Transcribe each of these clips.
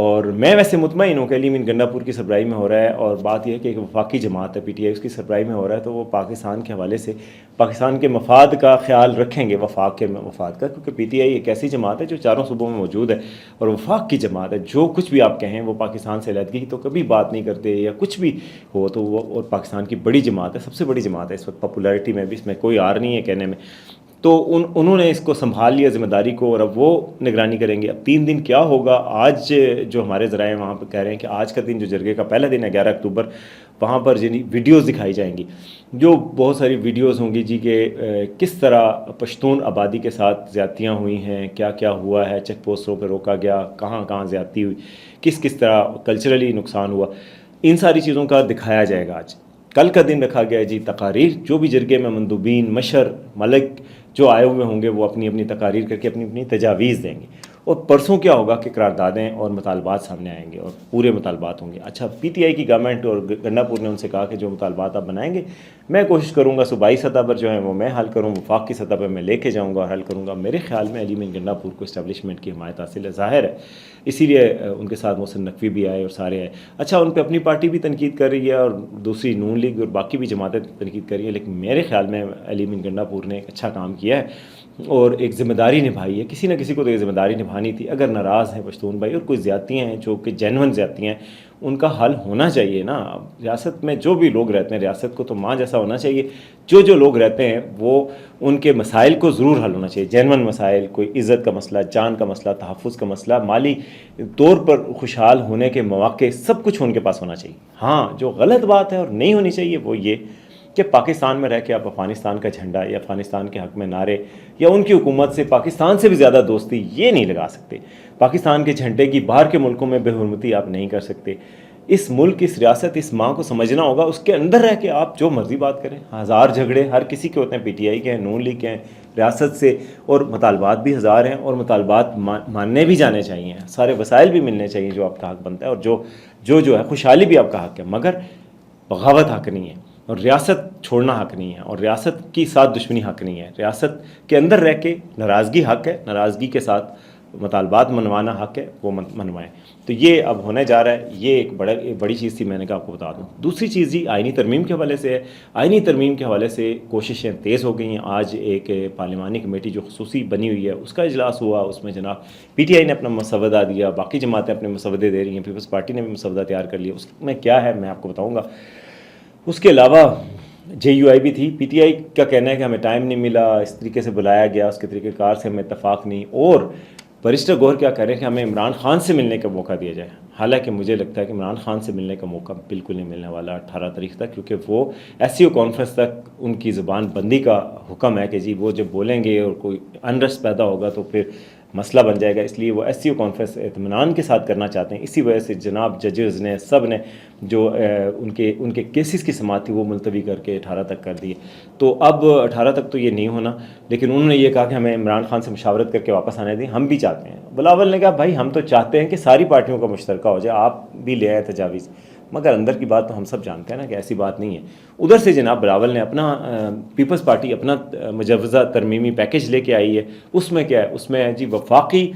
اور میں ویسے مطمئن ہوں کہ علی امین گنڈا پور کی سربراہی میں ہو رہا ہے، اور بات یہ ہے کہ ایک وفاقی جماعت ہے پی ٹی آئی، اس کی سربراہی میں ہو رہا ہے، تو وہ پاکستان کے حوالے سے پاکستان کے مفاد کا خیال رکھیں گے، وفاق کے مفاد کا، کیونکہ پی ٹی آئی ایک ایسی جماعت ہے جو چاروں صوبوں میں موجود ہے اور وفاق کی جماعت ہے۔ جو کچھ بھی آپ کہیں وہ پاکستان سے علیحدگی تو کبھی بات نہیں کرتے، یا کچھ بھی ہو تو وہ، اور پاکستان کی بڑی جماعت ہے، سب سے بڑی جماعت ہے اس وقت پاپولیرٹی میں بھی، اس میں کوئی آر نہیں ہے کہنے میں۔ تو انہوں نے اس کو سنبھال لیا ذمہ داری کو، اور اب وہ نگرانی کریں گے۔ اب 3 دن کیا ہوگا، آج جو ہمارے ذرائع وہاں پہ کہہ رہے ہیں کہ آج کا دن جو جرگے کا پہلا دن ہے 11 اکتوبر، وہاں پر ویڈیوز دکھائی جائیں گی، جو بہت ساری ویڈیوز ہوں گی جی کہ کس طرح پشتون آبادی کے ساتھ زیادتیاں ہوئی ہیں، کیا کیا ہوا ہے، چیک پوسٹوں پہ روکا گیا، کہاں کہاں زیادتی ہوئی، کس طرح کلچرلی نقصان ہوا، ان ساری چیزوں کا دکھایا جائے گا آج۔ کل کا دن رکھا گیا ہے جی تقاریر، جو بھی جرگے میں مندوبین، مشر، ملک جو آئے ہوئے ہوں گے وہ اپنی اپنی تقاریر کر کے اپنی اپنی تجاویز دیں گے، اور پرسوں کیا ہوگا کہ قراردادیں اور مطالبات سامنے آئیں گے، اور پورے مطالبات ہوں گے۔ اچھا، پی ٹی آئی کی گورنمنٹ اور گنڈا پور نے ان سے کہا کہ جو مطالبات آپ بنائیں گے میں کوشش کروں گا صوبائی سطح پر جو ہے وہ میں حل کروں، وفاق کی سطح پر میں لے کے جاؤں گا اور حل کروں گا۔ میرے خیال میں علی امین گنڈا پور کو اسٹیبلشمنٹ کی حمایت حاصل ہے، ظاہر ہے، اسی لیے ان کے ساتھ محسن نقوی بھی آئے اور سارے آئے۔ اچھا، ان پہ اپنی پارٹی بھی تنقید کر رہی ہے اور دوسری نون لیگ اور باقی بھی جماعتیں تنقید کر رہی ہیں، لیکن میرے خیال میں علی امین گنڈا پور نے ایک اچھا کام کیا ہے اور ایک ذمہ داری نبھائی ہے۔ کسی نہ کسی کو تو یہ ذمہ داری نبھانی تھی۔ اگر ناراض ہیں پشتون بھائی اور کوئی زیادتیاں ہیں جو کہ جینون زیادتیاں ہیں، ان کا حل ہونا چاہیے نا۔ ریاست میں جو بھی لوگ رہتے ہیں، ریاست کو تو ماں جیسا ہونا چاہیے، جو لوگ رہتے ہیں وہ ان کے مسائل کو ضرور حل ہونا چاہیے، جینون مسائل، کوئی عزت کا مسئلہ، جان کا مسئلہ، تحفظ کا مسئلہ، مالی طور پر خوشحال ہونے کے مواقع، سب کچھ ان کے پاس ہونا چاہیے۔ ہاں، جو غلط بات ہے اور نہیں ہونی چاہیے وہ یہ کہ پاکستان میں رہ کے آپ افغانستان کا جھنڈا یا افغانستان کے حق میں نعرے یا ان کی حکومت سے پاکستان سے بھی زیادہ دوستی یہ نہیں لگا سکتے۔ پاکستان کے جھنڈے کی باہر کے ملکوں میں بے حرمتی آپ نہیں کر سکتے۔ اس ملک، اس ریاست، اس ماں کو سمجھنا ہوگا، اس کے اندر رہ کے آپ جو مرضی بات کریں۔ ہزار جھگڑے ہر کسی کے ہوتے ہیں، پی ٹی آئی کے ہیں، نون لیگ کے ہیں، ریاست سے، اور مطالبات بھی ہزار ہیں، اور مطالبات ماننے بھی جانے چاہیے، سارے وسائل بھی ملنے چاہیے جو آپ کا حق بنتا ہے، اور جو ہے خوشحالی بھی آپ کا حق ہے، مگر بغاوت حق نہیں ہے، اور ریاست چھوڑنا حق نہیں ہے، اور ریاست کی ساتھ دشمنی حق نہیں ہے۔ ریاست کے اندر رہ کے ناراضگی حق ہے، ناراضگی کے ساتھ مطالبات منوانا حق ہے، وہ منوائیں۔ تو یہ اب ہونے جا رہا ہے، یہ ایک بڑی چیز تھی، میں نے کہا آپ کو بتا دوں۔ دوسری چیز جی آئینی ترمیم کے حوالے سے ہے۔ آئینی ترمیم کے حوالے سے کوششیں تیز ہو گئی ہیں۔ آج ایک پارلیمانی کمیٹی جو خصوصی بنی ہوئی ہے اس کا اجلاس ہوا، اس میں جناب پی ٹی آئی نے اپنا مسودہ دیا، باقی جماعتیں اپنے مسودے دے رہی ہیں، پیپلز پارٹی نے بھی مسودہ تیار کر لیا۔ اس میں کیا ہے میں آپ کو بتاؤں گا۔ اس کے علاوہ جے یو آئی بھی تھی، پی ٹی آئی کا کہنا ہے کہ ہمیں ٹائم نہیں ملا، اس طریقے سے بلایا گیا، اس کے طریقہ کار سے ہمیں اتفاق نہیں، اور بیرسٹر گوہر کیا کہہ رہے ہیں کہ ہمیں عمران خان سے ملنے کا موقع دیا جائے۔ حالانکہ مجھے لگتا ہے کہ عمران خان سے ملنے کا موقع بالکل نہیں ملنے والا 18 تاریخ تک، کیونکہ وہ ایس سی او کانفرنس تک ان کی زبان بندی کا حکم ہے کہ جی وہ جب بولیں گے اور کوئی انریسٹ پیدا ہوگا تو پھر مسئلہ بن جائے گا، اس لیے وہ ایس سی او کانفرنس اطمینان کے ساتھ کرنا چاہتے ہیں۔ اسی وجہ سے جناب ججز نے سب نے جو ان کے کیسز کی سماعت تھی وہ ملتوی کر کے 18 تک کر دی۔ تو اب 18 تک تو یہ نہیں ہونا، لیکن انہوں نے یہ کہا کہ ہمیں عمران خان سے مشاورت کر کے واپس آنے دیں، ہم بھی چاہتے ہیں۔ بلاول نے کہا بھائی ہم تو چاہتے ہیں کہ ساری پارٹیوں کا مشترکہ ہو جائے، آپ بھی لے آئے تجاویز، مگر اندر کی بات تو ہم سب جانتے ہیں نا کہ ایسی بات نہیں ہے۔ ادھر سے جناب بلاول نے اپنا پیپلز پارٹی اپنا مجوزہ ترمیمی پیکج لے کے آئی ہے۔ اس میں کیا ہے؟ اس میں ہے جی وفاقی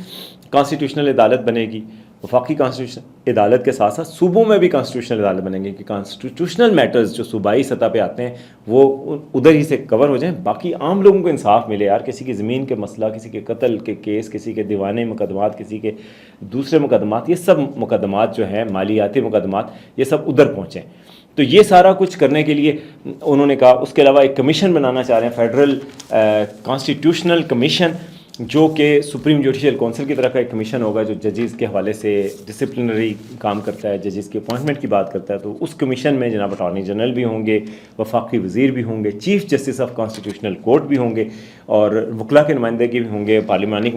کانسٹیٹیوشنل عدالت بنے گی، وفاقی کانسٹیٹیوشنل عدالت کے ساتھ ساتھ صوبوں میں بھی کانسٹیٹیوشنل عدالت بنیں گی کہ کانسٹیٹیوشنل میٹرز جو صوبائی سطح پہ آتے ہیں وہ ادھر ہی سے کور ہو جائیں، باقی عام لوگوں کو انصاف ملے یار۔ کسی کی زمین کے مسئلہ، کسی کے قتل کے کیس، کسی کے دیوانے مقدمات، کسی کے دوسرے مقدمات، یہ سب مقدمات جو ہیں مالیاتی مقدمات، یہ سب ادھر پہنچیں۔ تو یہ سارا کچھ کرنے کے لیے انہوں نے کہا۔ اس کے علاوہ ایک کمیشن بنانا چاہ رہے ہیں، فیڈرل کانسٹیٹیوشنل کمیشن، جو کہ سپریم جوڈیشل کونسل کی طرح کا ایک کمیشن ہوگا جو ججز کے حوالے سے ڈسپلنری کام کرتا ہے، ججز کی اپوائنٹمنٹ کی بات کرتا ہے۔ تو اس کمیشن میں جناب اٹارنی جنرل بھی ہوں گے، وفاقی وزیر بھی ہوں گے، chief justice of constitutional court بھی ہوں گے، اور وکلاء کے نمائندگی بھی ہوں گے، پارلیمانی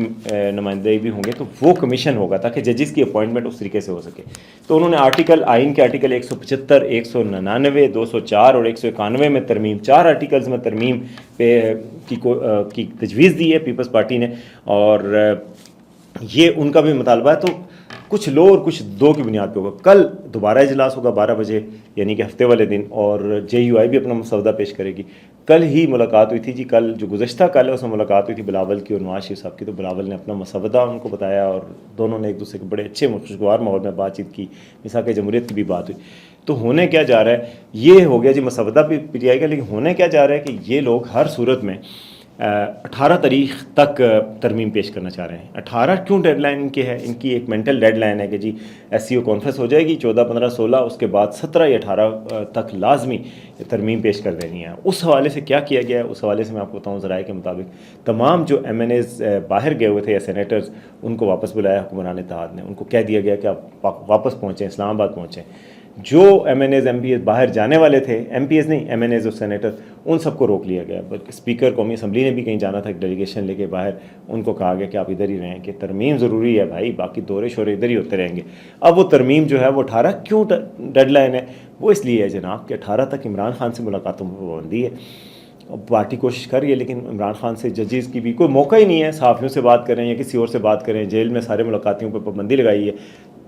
نمائندگی بھی ہوں گے۔ تو وہ کمیشن ہوگا تاکہ ججز کی اپوائنٹمنٹ اس طریقے سے ہو سکے۔ تو انہوں نے آئین کے آرٹیکل 175، 199، 204 اور 191 میں ترمیم، 4 آرٹیکلز میں ترمیم کی تجویز دی ہے پیپلز پارٹی نے، اور یہ ان کا بھی مطالبہ ہے۔ تو کچھ لو اور کچھ دو کی بنیاد پہ ہوگا. کل دوبارہ اجلاس ہوگا 12 بجے یعنی کہ ہفتے والے دن, اور JUI بھی اپنا مسودہ پیش کرے گی. کل ہی ملاقات ہوئی تھی جی, کل جو گزشتہ کل ہے اس میں ملاقات ہوئی تھی بلاول کی اور نواز شریف صاحب کی. تو بلاول نے اپنا مسودہ ان کو بتایا اور دونوں نے ایک دوسرے کے بڑے اچھے خوشگوار ماحول میں بات چیت کی. میثاق جمہوریت کی بھی بات ہوئی. تو ہونے کیا جا رہا ہے, یہ ہو گیا جی مسودہ بھی جائے گا, لیکن ہونے کیا جا رہا ہے کہ یہ لوگ ہر صورت میں 18 تاریخ تک ترمیم پیش کرنا چاہ رہے ہیں. 18 کیوں ڈیڈ لائن ان کی ہے؟ ان کی ایک مینٹل ڈیڈ لائن ہے کہ جی SCO کانفرنس ہو جائے گی 14 15 16, اس کے بعد 17 یا 18 تک لازمی ترمیم پیش کر دینی ہے. اس حوالے سے کیا کیا گیا ہے, اس حوالے سے میں آپ کو بتاؤں. ذرائع کے مطابق تمام جو MNAs باہر گئے ہوئے تھے یا سینیٹرز, ان کو واپس بلایا حکمران اتحاد نے. ان کو کہہ دیا گیا کہ آپ واپس پہنچیں, اسلام آباد پہنچیں. جو MNAs MPs باہر جانے والے تھے, MPs نہیں MNAs اور سینیٹر, ان سب کو روک لیا گیا. بلکہ اسپیکر قومی اسمبلی نے بھی کہیں جانا تھا, ایک ڈیلیگیشن لے کے باہر, ان کو کہا گیا کہ آپ ادھر ہی رہیں, کہ ترمیم ضروری ہے بھائی, باقی دورے شورے ادھر ہی ہوتے رہیں گے. اب وہ ترمیم جو ہے وہ 18 کیوں ڈیڈ لائن ہے, وہ اس لیے ہے جناب کہ 18 تک عمران خان سے ملاقاتوں میں پابندی ہے. پارٹی کوشش کر رہی ہے لیکن عمران خان سے ججز کی بھی کوئی موقع ہی نہیں ہے. صحافیوں سے بات کریں یا کسی اور سے بات کریں, جیل میں سارے ملاقاتیوں پہ پابندی لگائی ہے.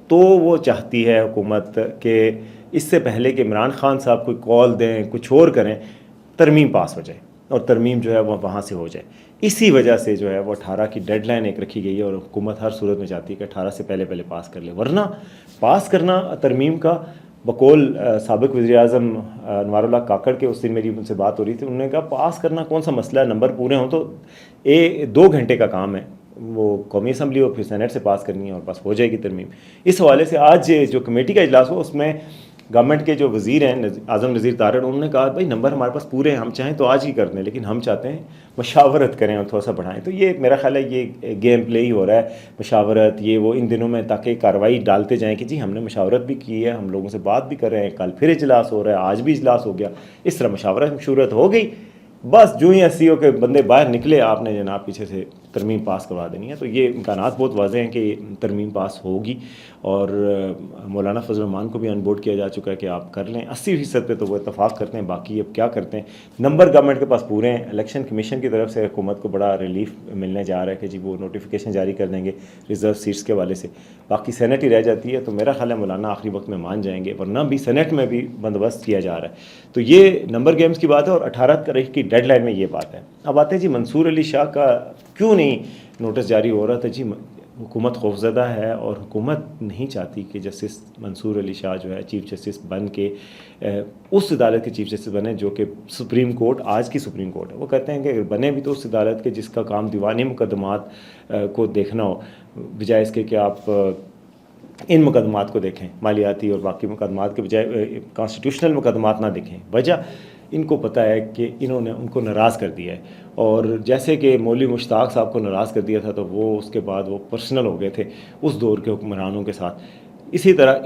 تو وہ چاہتی ہے حکومت کہ اس سے پہلے کہ عمران خان صاحب کوئی کال دیں, کچھ اور کریں, ترمیم پاس ہو جائے اور ترمیم جو ہے وہ وہاں سے ہو جائے. اسی وجہ سے جو ہے وہ 18 کی ڈیڈ لائن ایک رکھی گئی ہے, اور حکومت ہر صورت میں چاہتی ہے کہ 18 سے پہلے پاس کر لے. ورنہ پاس کرنا ترمیم کا, بقول سابق وزیر اعظم انوار اللہ کاکڑ کے, اس دن میری ان سے بات ہو رہی تھی, انہوں نے کہا پاس کرنا کون سا مسئلہ ہے, نمبر پورے ہوں تو 2 گھنٹے کا کام ہے. وہ قومی اسمبلی اور پھر سینٹ سے پاس کرنی ہے اور بس ہو جائے گی ترمیم. اس حوالے سے آج جو کمیٹی کا اجلاس ہوا, اس میں گورنمنٹ کے جو وزیر ہیں اعظم نذیر طارڑ, انہوں نے کہا بھائی نمبر ہمارے پاس پورے ہیں, ہم چاہیں تو آج ہی کر دیں, لیکن ہم چاہتے ہیں مشاورت کریں اور تھوڑا سا بڑھائیں. تو یہ میرا خیال ہے یہ گیم پلے ہی ہو رہا ہے, مشاورت یہ وہ ان دنوں میں, تاکہ کارروائی ڈالتے جائیں کہ جی ہم نے مشاورت بھی کی ہے, ہم لوگوں سے بات بھی کر رہے ہیں, کل پھر اجلاس ہو رہا ہے, آج بھی اجلاس ہو گیا. اس طرح مشاورت ہو گئی, بس جو ہی SCO کے بندے باہر نکلے, آپ نے جناب پیچھے سے ترمیم پاس کروا دینی ہے. تو یہ امکانات بہت واضح ہیں کہ ترمیم پاس ہوگی, اور مولانا فضل الرحمان کو بھی آن بورڈ کیا جا چکا ہے کہ آپ کر لیں. 80% پہ تو وہ اتفاق کرتے ہیں, باقی اب کیا کرتے ہیں. نمبر گورنمنٹ کے پاس پورے ہیں. الیکشن کمیشن کی طرف سے حکومت کو بڑا ریلیف ملنے جا رہا ہے کہ جی وہ نوٹیفیکیشن جاری کر دیں گے ریزرو سیٹس کے حوالے سے. باقی سینٹ ہی رہ جاتی ہے, تو میرا خیال ہے مولانا آخری وقت میں مان جائیں گے, ورنہ بھی سینٹ میں بھی بندوبست کیا جا رہا ہے. تو یہ نمبر گیمز کی بات ہے, اور 18 تاریخ کی ڈیڈ لائن میں یہ بات ہے. اب آتے ہیں جی منصور علی شاہ کا کیوں نہیں نوٹس جاری ہو رہا تھا. جی حکومت خوفزدہ ہے, اور حکومت نہیں چاہتی کہ جسٹس منصور علی شاہ جو ہے چیف جسٹس بن کے اس عدالت کے چیف جسٹس بنے جو کہ سپریم کورٹ, آج کی سپریم کورٹ ہے. وہ کہتے ہیں کہ اگر بنے بھی تو اس عدالت کے جس کا کام دیوانی مقدمات کو دیکھنا ہو, بجائے اس کے کہ آپ ان مقدمات کو دیکھیں, مالیاتی اور باقی مقدمات کے بجائے کانسٹیٹیوشنل مقدمات نہ دیکھیں. وجہ ان کو پتہ ہے کہ انہوں نے ان کو ناراض کر دیا ہے, اور جیسے کہ مولوی مشتاق صاحب کو ناراض کر دیا تھا, تو وہ اس کے بعد وہ پرسنل ہو گئے تھے اس دور کے حکمرانوں کے ساتھ. اسی طرح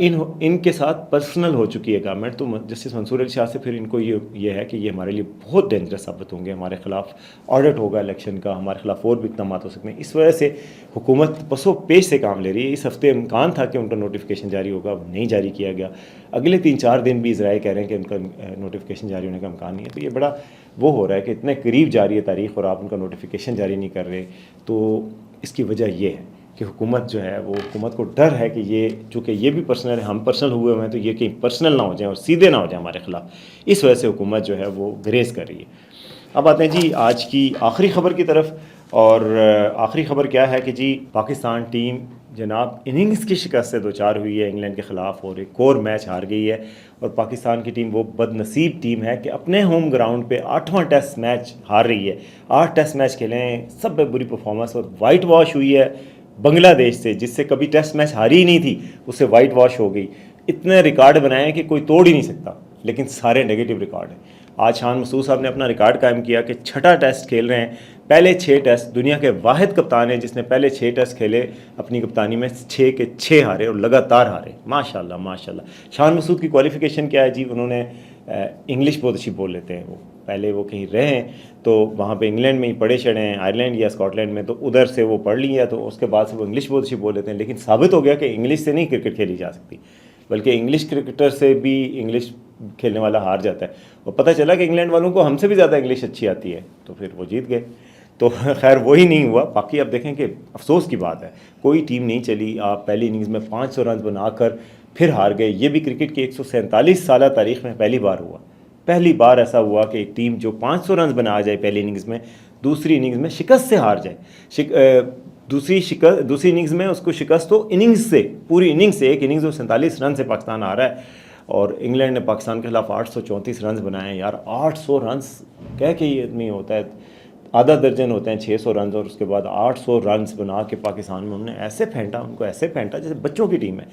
ان کے ساتھ پرسنل ہو چکی ہے گورنمنٹ. تو جسٹس منصور علی شاہ سے پھر ان کو یہ ہے کہ یہ ہمارے لیے بہت ڈینجرس ثابت ہوں گے, ہمارے خلاف آڈٹ ہوگا الیکشن کا, ہمارے خلاف اور بھی اقدامات ہو سکتے ہیں. اس وجہ سے حکومت پسو پیش سے کام لے رہی ہے. اس ہفتے امکان تھا کہ ان کا نوٹیفیکیشن جاری ہوگا, نہیں جاری کیا گیا. اگلے 3-4 دن بھی ذرائع کہہ رہے ہیں کہ ان کا نوٹیفیکیشن جاری ہونے کا امکان نہیں ہے. تو یہ بڑا وہ ہو رہا ہے کہ اتنے قریب جاری ہے تاریخ اور آپ ان کا نوٹیفیکیشن جاری نہیں کر رہے. تو اس کی وجہ یہ ہے کہ حکومت جو ہے, وہ حکومت کو ڈر ہے کہ یہ چونکہ یہ بھی پرسنل ہے, ہم پرسنل ہوئے ہیں, تو یہ کہیں پرسنل نہ ہو جائیں اور سیدھے نہ ہو جائیں ہمارے خلاف. اس وجہ سے حکومت جو ہے وہ گریز کر رہی ہے. اب آتے ہیں جی آج کی آخری خبر کی طرف, اور آخری خبر کیا ہے کہ جی پاکستان ٹیم جناب اننگز کی شکست سے دوچار ہوئی ہے انگلینڈ کے خلاف, اور ایک اور میچ ہار گئی ہے. اور پاکستان کی ٹیم وہ بد نصیب ٹیم ہے کہ اپنے ہوم گراؤنڈ پہ 8واں ٹیسٹ میچ ہار رہی ہے. 8 ٹیسٹ میچ کھیلے ہیں, سب میں بری پرفارمنس, اور وائٹ واش ہوئی ہے بنگلہ دیش سے, جس سے کبھی ٹیسٹ میچ ہاری ہی نہیں تھی, اس سے وائٹ واش ہو گئی. اتنے ریکارڈ بنائے ہیں کہ کوئی توڑ ہی نہیں سکتا, لیکن سارے نیگیٹو ریکارڈ ہیں. آج شان مسعود صاحب نے اپنا ریکارڈ قائم کیا کہ 6واں ٹیسٹ کھیل رہے ہیں. پہلے 6 ٹیسٹ, دنیا کے واحد کپتان ہیں جس نے پہلے 6 ٹیسٹ کھیلے اپنی کپتانی میں, 6 کے 6 ہارے اور لگاتار ہارے. ماشاء اللہ ماشاء اللہ. شان مسعود کی کوالیفیکیشن کیا ہے جی, انہوں نے انگلش بہت اچھی بول لیتے ہیں. وہ پہلے وہ کہیں رہے ہیں تو وہاں پہ انگلینڈ میں ہی پڑھے چڑھے ہیں, آئرلینڈ یا اسکاٹ لینڈ میں, تو ادھر سے وہ پڑھ لی ہے, تو اس کے بعد سے وہ انگلش بہت اچھی بول لیتے ہیں. لیکن ثابت ہو گیا کہ انگلش سے نہیں کرکٹ کھیلی جا سکتی, بلکہ انگلش کرکٹر سے بھی انگلش کھیلنے والا ہار جاتا ہے. اور پتہ چلا کہ انگلینڈ والوں کو ہم سے بھی زیادہ انگلش اچھی آتی ہے, تو پھر وہ جیت گئے. تو خیر وہی نہیں ہوا. باقی اب دیکھیں کہ افسوس کی بات ہے کوئی ٹیم نہیں چلی. آپ پہلی اننگز میں 500 رنز بنا کر پھر ہار گئے. یہ بھی کرکٹ کی 147 سالہ تاریخ میں پہلی بار ہوا. پہلی بار ایسا ہوا کہ ایک ٹیم جو 500 رنز بنا جائے پہلی اننگز میں, دوسری اننگز میں شکست سے ہار جائے. دوسری اننگز میں اس کو شکست ہو اننگز سے, پوری اننگز سے. ایک اننگز میں 47 رن سے پاکستان آ رہا ہے اور انگلینڈ نے پاکستان کے خلاف 834 رنز بنائے ہیں. یار 800 رنز کہہ کے یہ اتنی ہوتا ہے, آدھا درجن ہوتے ہیں 600 رنز, اور اس کے بعد 800 رنز بنا کے پاکستان میں انہوں نے ایسے پھینٹا, ان کو ایسے پھینٹا جیسے بچوں کی ٹیم ہے.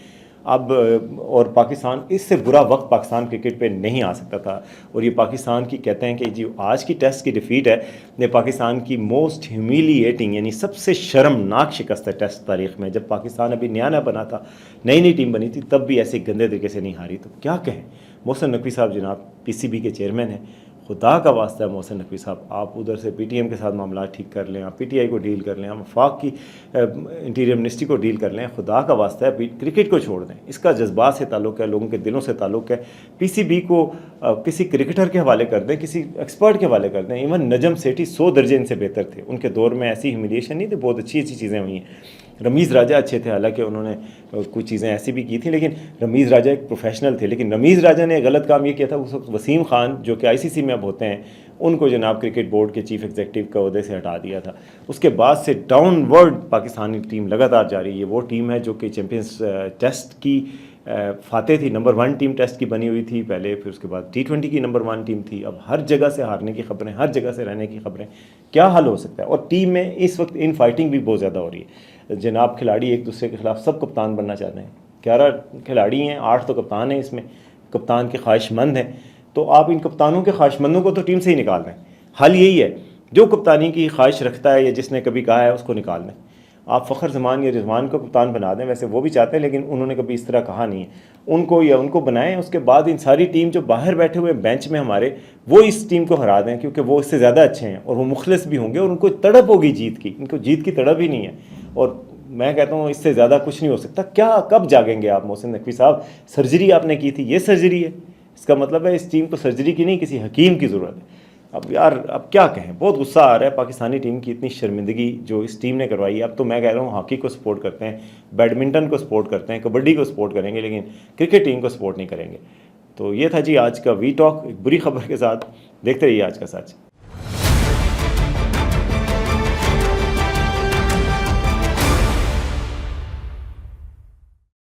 اب اور پاکستان, اس سے برا وقت پاکستان کرکٹ پہ نہیں آ سکتا تھا. اور یہ پاکستان کی کہتے ہیں کہ جی آج کی ٹیسٹ کی ڈیفیٹ ہے, یہ پاکستان کی موسٹ ہیومیلیٹنگ یعنی سب سے شرمناک شکست ہے ٹیسٹ تاریخ میں. جب پاکستان ابھی نیا بنا تھا, نئی ٹیم بنی تھی, تب بھی ایسے گندے طریقے سے نہیں ہاری. تو کیا کہیں. محسن نقوی صاحب جناب پی سی بی کے چیئرمین ہیں, خدا کا واسطہ ہے محسن نقوی صاحب, آپ ادھر سے پی ٹی ایم کے ساتھ معاملات ٹھیک کر لیں, آپ پی ٹی آئی کو ڈیل کر لیں, آپ وفاق کی انٹیریئر منسٹری کو ڈیل کر لیں. خدا کا واسطہ ہے کرکٹ کو چھوڑ دیں. اس کا جذبات سے تعلق ہے, لوگوں کے دلوں سے تعلق ہے. پی سی بی کو کسی کرکٹر کے حوالے کر دیں, کسی ایکسپرٹ کے حوالے کر دیں. ایون نجم سیٹھی 100 درجے ان سے بہتر تھے. ان کے دور میں ایسی ہیومیلیشن نہیں تھی, بہت اچھی چیزیں ہوئی ہیں. رمیز راجہ اچھے تھے, حالانکہ انہوں نے کچھ چیزیں ایسی بھی کی تھیں, لیکن رمیز راجہ ایک پروفیشنل تھے. لیکن رمیز راجہ نے غلط کام یہ کیا تھا, اس وقت وسیم خان جو کہ آئی سی سی میں اب ہوتے ہیں, ان کو جناب کرکٹ بورڈ کے چیف ایگزیکٹو کا عہدے سے ہٹا دیا تھا. اس کے بعد سے ڈاؤن ورڈ پاکستانی ٹیم لگاتار جاری ہے. یہ وہ ٹیم ہے جو کہ چیمپئنز ٹیسٹ کی فاتح تھی, نمبر 1 ٹیم ٹیسٹ کی بنی ہوئی تھی پہلے, پھر اس کے بعد T20 کی نمبر 1 ٹیم تھی. اب ہر جگہ سے ہارنے کی خبریں, ہر جگہ سے رہنے کی خبریں. کیا حل ہو سکتا ہے؟ اور ٹیم میں اس وقت ان فائٹنگ بھی بہت زیادہ ہو رہی ہے. جناب کھلاڑی ایک دوسرے کے خلاف سب کپتان بننا چاہتے ہیں. 11 کھلاڑی ہیں, 8 تو کپتان ہیں, اس میں کپتان کے خواہش مند ہیں. تو آپ ان کپتانوں کے خواہش مندوں کو تو ٹیم سے ہی نکال دیں. حل یہی ہے, جو کپتانی کی خواہش رکھتا ہے یا جس نے کبھی کہا ہے اس کو نکال دیں. آپ فخر زمان یا رضوان کو کپتان بنا دیں, ویسے وہ بھی چاہتے ہیں لیکن انہوں نے کبھی اس طرح کہا نہیں ہے. ان کو بنائیں. اس کے بعد ان ساری ٹیم جو باہر بیٹھے ہوئے بینچ میں ہمارے, وہ اس ٹیم کو ہرا دیں, کیونکہ وہ اس سے زیادہ اچھے ہیں اور وہ مخلص بھی ہوں گے, اور ان کو تڑپ ہوگی جیت کی. ان کو جیت کی تڑپ ہی نہیں ہے. اور میں کہتا ہوں اس سے زیادہ کچھ نہیں ہو سکتا. کیا کب جاگیں گے آپ محسن نقوی صاحب؟ سرجری آپ نے کی تھی, یہ سرجری ہے. اس کا مطلب ہے اس ٹیم کو سرجری کی نہیں, کسی حکیم کی ضرورت ہے. اب یار اب کیا کہیں, بہت غصہ آ رہا ہے پاکستانی ٹیم کی اتنی شرمندگی جو اس ٹیم نے کروائی ہے. اب تو میں کہہ رہا ہوں ہاکی کو سپورٹ کرتے ہیں, بیڈمنٹن کو سپورٹ کرتے ہیں, کبڈی کو سپورٹ کریں گے, لیکن کرکٹ ٹیم کو سپورٹ نہیں کریں گے. تو یہ تھا جی آج کا وی ٹاک, ایک بری خبر کے ساتھ. دیکھتے رہیے آج کا سچ.